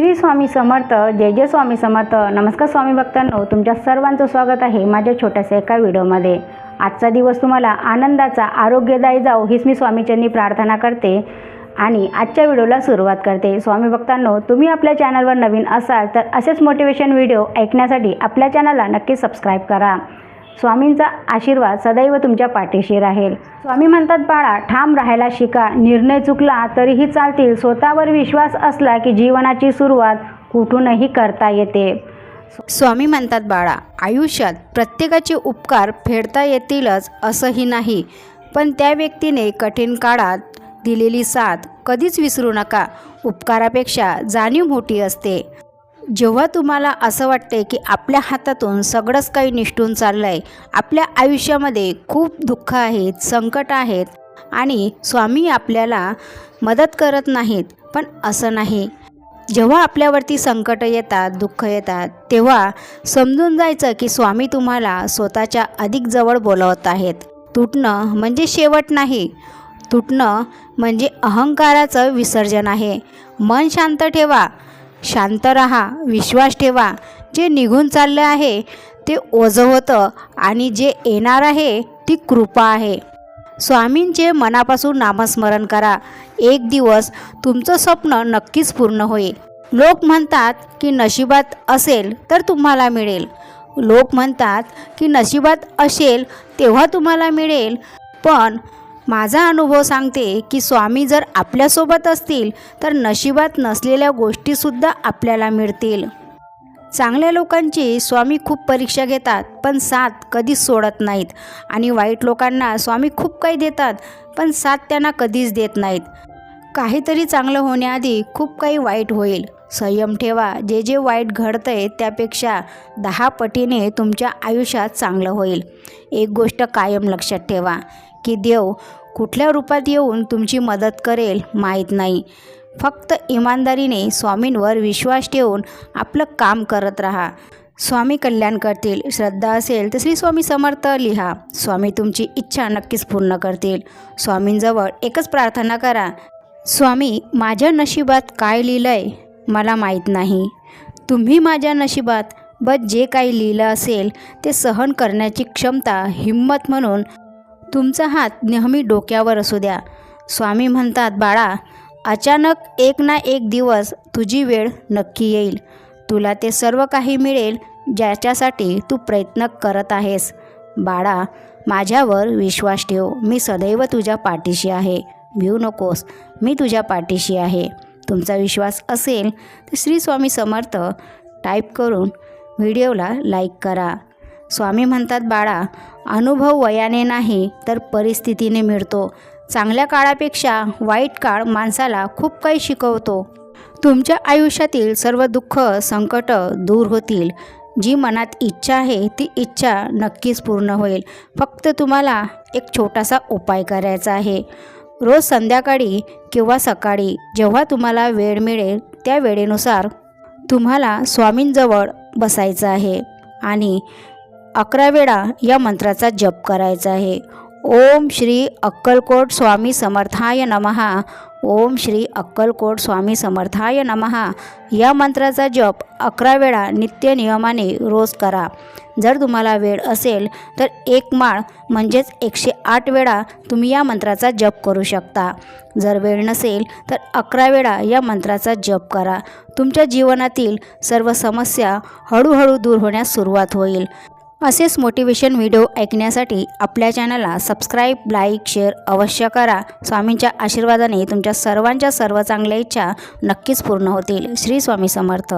श्री स्वामी समर्थ, जय जय स्वामी समर्थ। नमस्कार स्वामी भक्तांनो, तुमच्या सर्वांचं स्वागत आहे माझ्या छोट्याशा एका व्हिडिओमध्ये। आजचा दिवस तुम्हाला आनंदाचा, आरोग्यदायी जाओ हीच मी स्वामीचरणी प्रार्थना करते आणि आजच्या व्हिडिओला सुरुवात करते। स्वामी भक्तांनो, तुम्ही आपल्या चॅनलवर नवीन असाल तर असेच मोटिवेशन व्हिडिओ ऐकण्यासाठी आपल्या चॅनलला नक्की सबस्क्राईब करा। स्वामींचा आशीर्वाद सदैव तुमच्या पाठीशी राहील। स्वामी म्हणतात, बाळा ठाम राहायला शिका, निर्णय चुकला तरीही चालतील, स्वतःवर विश्वास असला की जीवनाची सुरुवात कुठूनही करता येते। स्वामी म्हणतात, बाळा आयुष्यात प्रत्येकाचे उपकार फेडता येतीलच असंही नाही, पण त्या व्यक्तीने कठीण काळात दिलेली साथ कधीच विसरू नका। उपकारापेक्षा जाणीव मोठी असते। जेव्हा तुम्हाला असं वाटते की आपल्या हातातून सगळंच काही निष्ठून चाललं आहे, आपल्या आयुष्यामध्ये खूप दुःख आहेत, संकट आहेत आणि स्वामी आपल्याला मदत करत नाहीत, पण असं नाही। जेव्हा आपल्यावरती संकट येतात, दुःख येतात, तेव्हा समजून जायचं की स्वामी तुम्हाला स्वतःच्या अधिक जवळ बोलवत आहेत। तुटणं म्हणजे शेवट नाही, तुटणं म्हणजे अहंकाराचं विसर्जन आहे। मन शांत ठेवा, शांत रहा, विश्वास ठेवा। जे निघून चालले आहे ते ओझं होतं आणि जे येणार आहे ती कृपा आहे। स्वामींचे मनापासून नामस्मरण करा, एक दिवस तुमचं स्वप्न नक्कीच पूर्ण होईल। लोक म्हणतात की नशिबात असेल तर तुम्हाला मिळेल, लोक म्हणतात की नशिबात असेल तेव्हा तुम्हाला मिळेल, पण माझा अनुभव सांगते की स्वामी जर आपल्यासोबत असतील तर नशिबात नसलेल्या गोष्टीसुद्धा आपल्याला मिळतील। चांगल्या लोकांची स्वामी खूप परीक्षा घेतात पण साथ कधीच सोडत नाहीत, आणि वाईट लोकांना स्वामी खूप काही देतात पण साथ त्यांना कधीच देत नाहीत। काहीतरी चांगलं होण्याआधी खूप काही वाईट होईल, संयम ठेवा। जे जे वाईट घडतंय त्यापेक्षा 10 पटीने तुमच्या आयुष्यात चांगलं होईल। एक गोष्ट कायम लक्षात ठेवा की देव कुठल्या रूपात येऊन तुमची मदत करेल माहीत नाही। फक्त इमानदारीने स्वामींवर विश्वास ठेवून आपलं काम करत राहा, स्वामी कल्याण करतील। श्रद्धा असेल तर श्री स्वामी समर्थ लिहा, स्वामी तुमची इच्छा नक्कीच पूर्ण करतील। स्वामींजवळ एकच प्रार्थना करा, स्वामी माझ्या नशिबात काय लिहिलंय मला माहीत नाही, तुम्ही माझ्या नशिबात बस जे काही लिहिलं असेल ते सहन करण्याची क्षमता, हिम्मत म्हणून तुमचा हात नेहमी डोक्यावर असू द्या। स्वामी म्हणतात, बाळा अचानक एक ना एक दिवस तुझी वेळ नक्की येईल, तुला ते सर्व काही मिळेल ज्याच्यासाठी तू प्रयत्न करत आहेस। बाळा माझ्यावर विश्वास ठेव, मी सदैव तुझ्या पाठीशी आहे, भिऊ नकोस, मी तुझ्या पाठीशी आहे। तुमचा विश्वास असेल तर श्री स्वामी समर्थ टाईप करून व्हिडिओला लाईक करा। स्वामी म्हणतात, बाळा अनुभव वयाने नाही तर परिस्थितीने मिळतो। चांगल्या काळापेक्षा वाईट काळ माणसाला खूप काही शिकवतो। तुमच्या आयुष्यातील सर्व दुःख, संकट दूर होतील। जी मनात इच्छा आहे ती इच्छा नक्कीच पूर्ण होईल। फक्त तुम्हाला एक छोटासा उपाय करायचा आहे। रोज संध्याकाळी किंवा सकाळी जेव्हा तुम्हाला वेळ मिळेल त्या वेळेनुसार तुम्हाला स्वामींजवळ बसायचं आहे आणि 11 वेळा या मंत्राचा जप करायचा आहे। ओम श्री अक्कलकोट स्वामी समर्थाय नमः, ओम श्री अक्कलकोट स्वामी समर्थाय नमः या मंत्राचा जप 11 वेळा नित्य नियमाने रोज करा। जर तुम्हाला वेळ असेल तर एक माळ म्हणजेच 108 वेळा तुम्ही या मंत्राचा जप करू शकता। जर वेळ नसेल तर 11 वेळा या मंत्राचा जप करा। तुमच्या जीवनातील सर्व समस्या हळूहळू दूर होण्यास सुरुवात होईल। असेच मोटिवेशन व्हिडिओ ऐकण्यासाठी आपल्या चॅनलला सबस्क्राईब, लाईक, शेअर अवश्य करा। स्वामींच्या आशीर्वादाने तुमच्या सर्वांच्या सर्व चांगल्या इच्छा नक्कीच पूर्ण होतील। श्री स्वामी समर्थ।